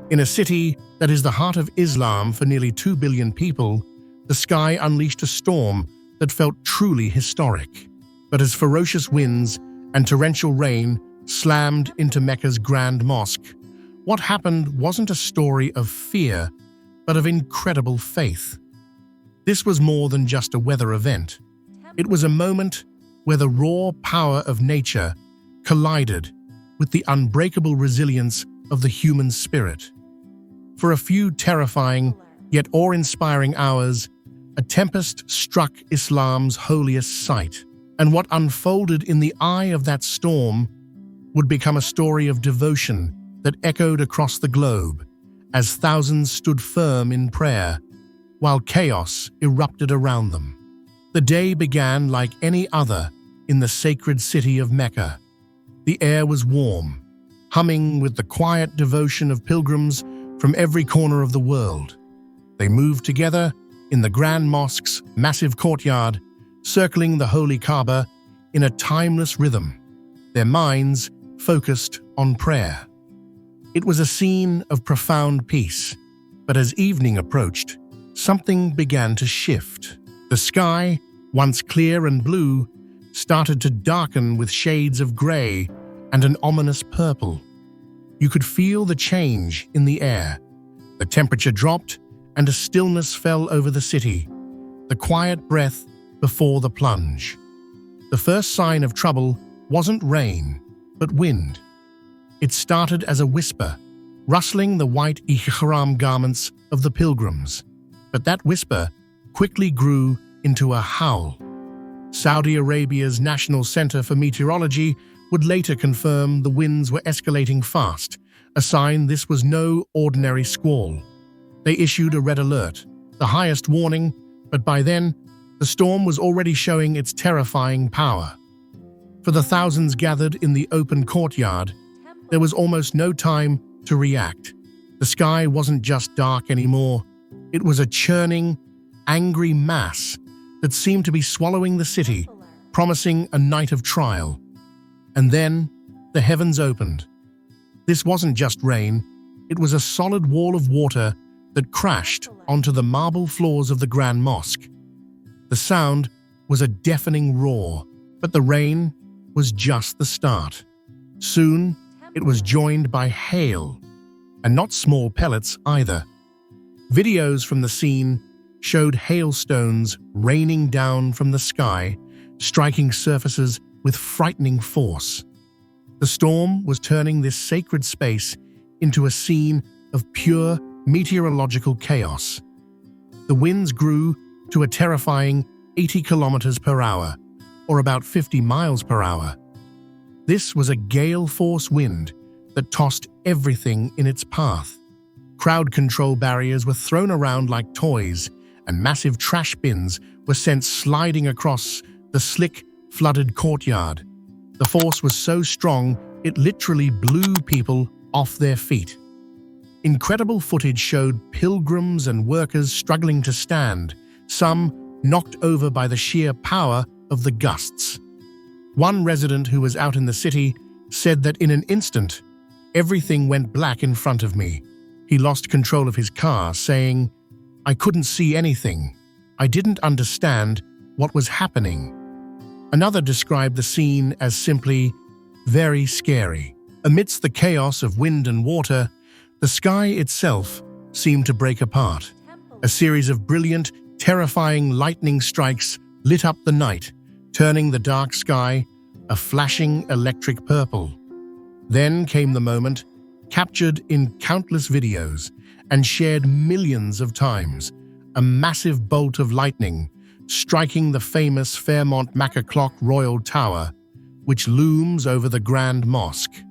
In a city that is the heart of Islam for nearly 2 billion people, the sky unleashed a storm that felt truly historic. But as ferocious winds and torrential rain slammed into Mecca's Grand Mosque, what happened wasn't a story of fear, but of incredible faith. This was more than just a weather event. It was a moment where the raw power of nature collided with the unbreakable resilience of the human spirit. For a few terrifying, yet awe-inspiring hours, a tempest struck Islam's holiest site, and what unfolded in the eye of that storm would become a story of devotion that echoed across the globe as thousands stood firm in prayer while chaos erupted around them. The day began like any other in the sacred city of Mecca. The air was warm, humming with the quiet devotion of pilgrims from every corner of the world. They moved together in the Grand Mosque's massive courtyard, circling the Holy Kaaba in a timeless rhythm, their minds focused on prayer. It was a scene of profound peace, but as evening approached, something began to shift. The sky, once clear and blue, started to darken with shades of grey and an ominous purple. You could feel the change in the air. The temperature dropped and a stillness fell over the city, the quiet breath before the plunge. The first sign of trouble wasn't rain, but wind. It started as a whisper, rustling the white ihram garments of the pilgrims. But that whisper quickly grew into a howl. Saudi Arabia's National Center for Meteorology would later confirm the winds were escalating fast, a sign this was no ordinary squall. They issued a red alert, the highest warning, but by then, the storm was already showing its terrifying power. For the thousands gathered in the open courtyard, there was almost no time to react. The sky wasn't just dark anymore. It was a churning, angry mass that seemed to be swallowing the city, promising a night of trial. And then, the heavens opened. This wasn't just rain, it was a solid wall of water that crashed onto the marble floors of the Grand Mosque. The sound was a deafening roar, but the rain was just the start. Soon, it was joined by hail, and not small pellets either. Videos from the scene showed hailstones raining down from the sky, striking surfaces with frightening force. The storm was turning this sacred space into a scene of pure meteorological chaos. The winds grew to a terrifying 80 kilometers per hour, or about 50 miles per hour. This was a gale-force wind that tossed everything in its path. Crowd control barriers were thrown around like toys, and massive trash bins were sent sliding across the slick, flooded courtyard. The force was so strong, it literally blew people off their feet. Incredible footage showed pilgrims and workers struggling to stand, some knocked over by the sheer power of the gusts. One resident who was out in the city said that in an instant, everything went black in front of me. He lost control of his car, saying, "I couldn't see anything. I didn't understand what was happening." Another described the scene as simply very scary. Amidst the chaos of wind and water, the sky itself seemed to break apart. A series of brilliant, terrifying lightning strikes lit up the night, turning the dark sky a flashing electric purple. Then came the moment, captured in countless videos and shared millions of times, a massive bolt of lightning striking the famous Fairmont Makkah Clock Royal Tower, which looms over the Grand Mosque.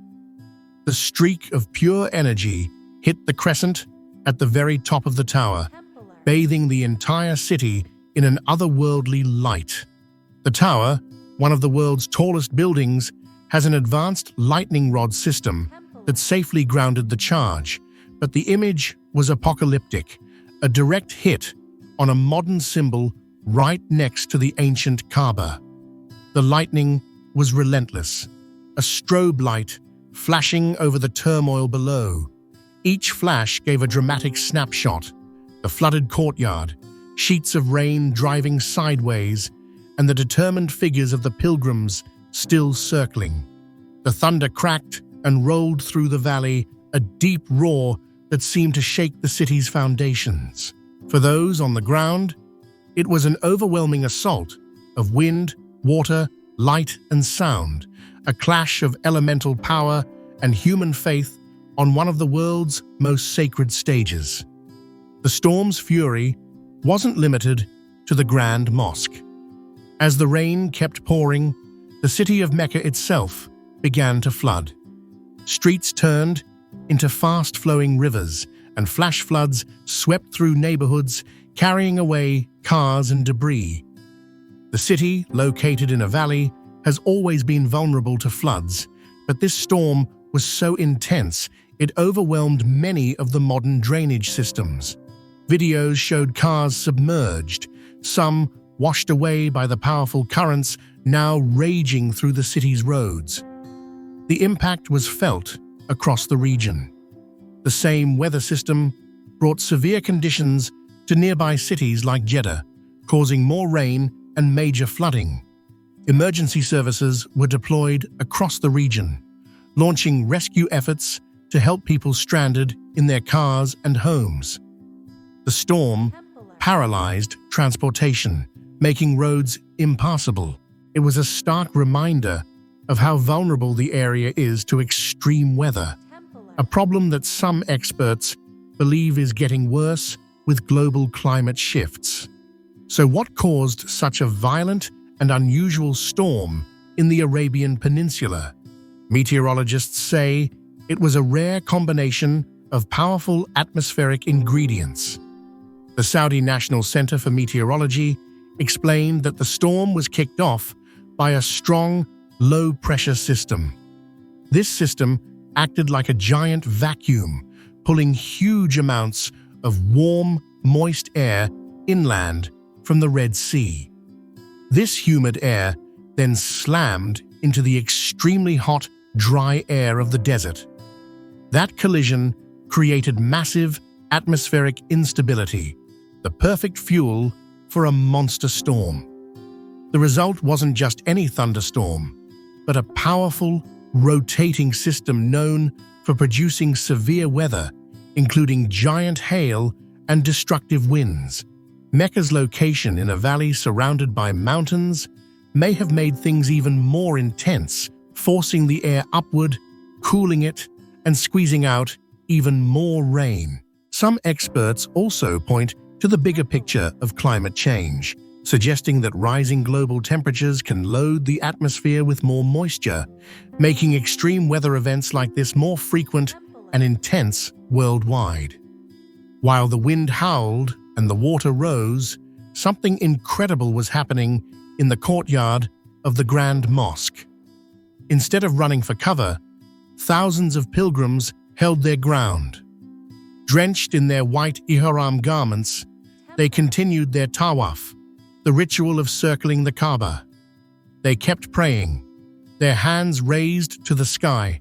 The streak of pure energy hit the crescent at the very top of the tower, bathing the entire city in an otherworldly light. The tower, one of the world's tallest buildings, has an advanced lightning rod system that safely grounded the charge, but the image was apocalyptic, a direct hit on a modern symbol right next to the ancient Kaaba. The lightning was relentless, a strobe light flashing over the turmoil below, Each flash gave a dramatic snapshot: the flooded courtyard, sheets of rain driving sideways, and the determined figures of the pilgrims still circling. The thunder cracked and rolled through the valley, a deep roar that seemed to shake the city's foundations. For those on the ground, it was an overwhelming assault of wind, water, light, and sound, a clash of elemental power and human faith on one of the world's most sacred stages. The storm's fury wasn't limited to the Grand Mosque. As the rain kept pouring, the city of Mecca itself began to flood. Streets turned into fast-flowing rivers, and flash floods swept through neighborhoods, carrying away cars and debris. The city, located in a valley, has always been vulnerable to floods, but this storm was so intense it overwhelmed many of the modern drainage systems. Videos showed cars submerged, some washed away by the powerful currents now raging through the city's roads. The impact was felt across the region. The same weather system brought severe conditions to nearby cities like Jeddah, causing more rain and major flooding. Emergency services were deployed across the region, launching rescue efforts to help people stranded in their cars and homes. The storm paralyzed transportation, making roads impassable. It was a stark reminder of how vulnerable the area is to extreme weather, a problem that some experts believe is getting worse with global climate shifts. So what caused such a violent and unusual storm in the Arabian Peninsula? Meteorologists say it was a rare combination of powerful atmospheric ingredients. The Saudi National Center for Meteorology explained that the storm was kicked off by a strong, low-pressure system. This system acted like a giant vacuum, pulling huge amounts of warm, moist air inland from the Red Sea. This humid air then slammed into the extremely hot, dry air of the desert. That collision created massive atmospheric instability, the perfect fuel for a monster storm. The result wasn't just any thunderstorm, but a powerful, rotating system known for producing severe weather, including giant hail and destructive winds. Mecca's location in a valley surrounded by mountains may have made things even more intense, forcing the air upward, cooling it, and squeezing out even more rain. Some experts also point to the bigger picture of climate change, suggesting that rising global temperatures can load the atmosphere with more moisture, making extreme weather events like this more frequent and intense worldwide. While the wind howled and the water rose, something incredible was happening in the courtyard of the Grand Mosque. Instead of running for cover, thousands of pilgrims held their ground. Drenched in their white ihram garments, they continued their tawaf, the ritual of circling the Kaaba. They kept praying, their hands raised to the sky,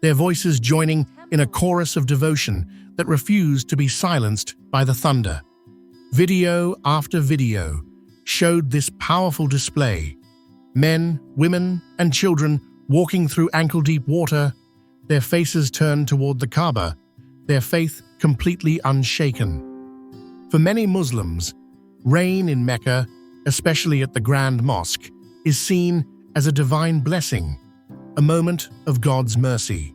their voices joining in a chorus of devotion that refused to be silenced by the thunder. Video after video showed this powerful display. Men, women, and children walking through ankle-deep water, their faces turned toward the Kaaba, their faith completely unshaken. For many Muslims, rain in Mecca, especially at the Grand Mosque, is seen as a divine blessing, a moment of God's mercy.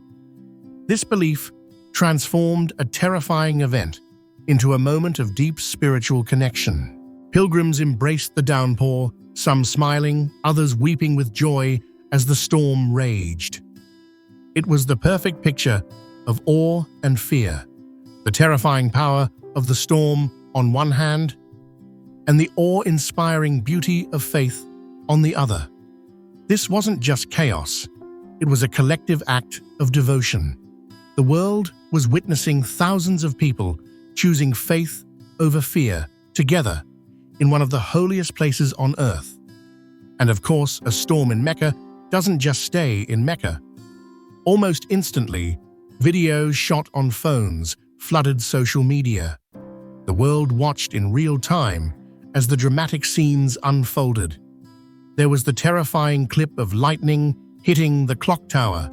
This belief transformed a terrifying event into a moment of deep spiritual connection. Pilgrims embraced the downpour, some smiling, others weeping with joy as the storm raged. It was the perfect picture of awe and fear, the terrifying power of the storm on one hand, and the awe-inspiring beauty of faith on the other. This wasn't just chaos, it was a collective act of devotion. The world was witnessing thousands of people choosing faith over fear together in one of the holiest places on earth. And of course, a storm in Mecca doesn't just stay in Mecca. Almost instantly, Videos shot on phones flooded social media. The world watched in real time as the dramatic scenes unfolded. There was the terrifying clip of lightning hitting the clock tower,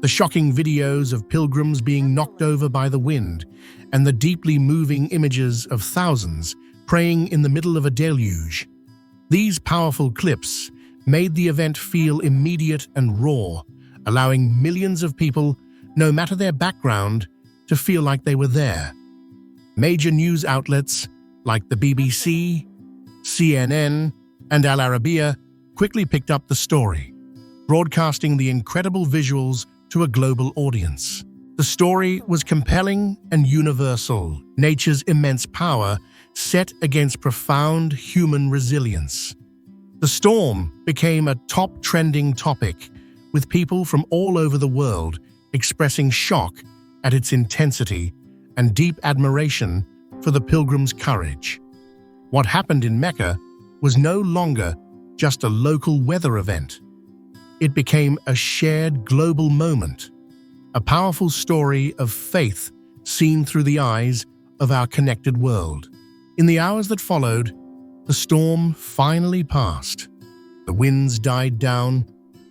the shocking videos of pilgrims being knocked over by the wind, and the deeply moving images of thousands praying in the middle of a deluge. These powerful clips made the event feel immediate and raw, allowing millions of people, no matter their background, to feel like they were there. Major news outlets like the BBC, CNN, and Al Arabiya quickly picked up the story, broadcasting the incredible visuals to a global audience. The story was compelling and universal, nature's immense power set against profound human resilience. The storm became a top trending topic, with people from all over the world expressing shock at its intensity and deep admiration for the pilgrims' courage. What happened in Mecca was no longer just a local weather event. It became a shared global moment, a powerful story of faith seen through the eyes of our connected world. In the hours that followed, the storm finally passed. The winds died down,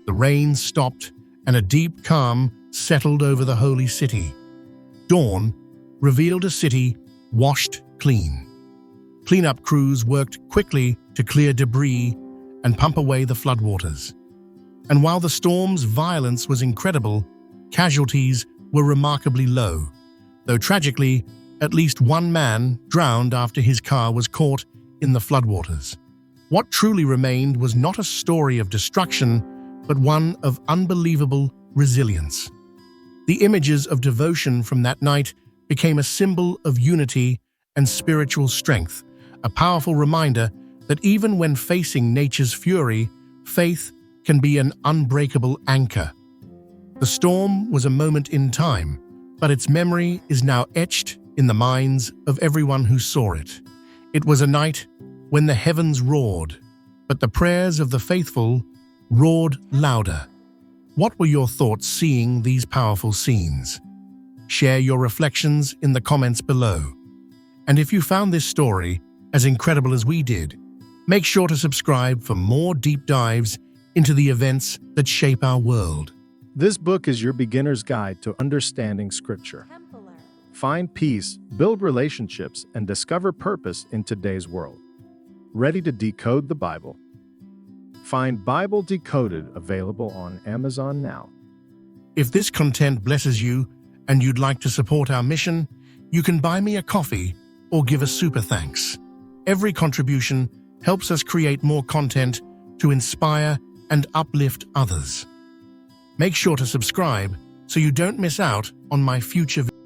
the rain stopped, and a deep calm settled over the holy city. Dawn revealed a city washed clean. Cleanup crews worked quickly to clear debris and pump away the floodwaters. And while the storm's violence was incredible, casualties were remarkably low, though tragically, at least one man drowned after his car was caught in the floodwaters. What truly remained was not a story of destruction, but one of unbelievable resilience. The images of devotion from that night became a symbol of unity and spiritual strength, a powerful reminder that even when facing nature's fury, faith can be an unbreakable anchor. The storm was a moment in time, but its memory is now etched in the minds of everyone who saw it. It was a night when the heavens roared, but the prayers of the faithful roared louder. What were your thoughts seeing these powerful scenes? Share your reflections in the comments below. And if you found this story as incredible as we did, make sure to subscribe for more deep dives into the events that shape our world. This book is your beginner's guide to understanding Scripture. Find peace, build relationships, and discover purpose in today's world. Ready to decode the Bible? Find Bible Decoded available on Amazon now. If this content blesses you and you'd like to support our mission, you can buy me a coffee or give a super thanks. Every contribution helps us create more content to inspire and uplift others. Make sure to subscribe so you don't miss out on my future videos.